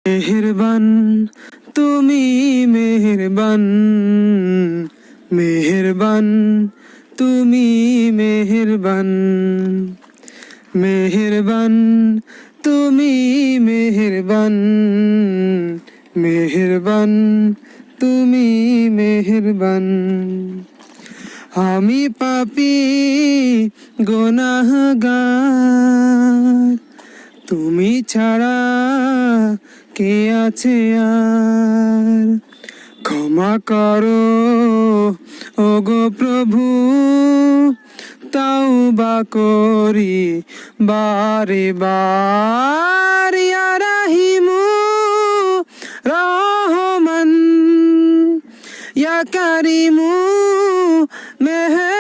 মেহেরবান তুমি মেহেরবান, মেহেরবান তুমি মেহেরবান, মেহেরবান তুমি মেহেরবান, মেহেরবান তুমি মেহেরবান। আমি পাপী গুনাহগার, তুমি ছাড়া কে আছে আর। ক্ষমা করো ওগো প্রভু, তাওবা করি বারে বার। ইয়া রাহিমু রহমান, ইয়া কারিমু মেহের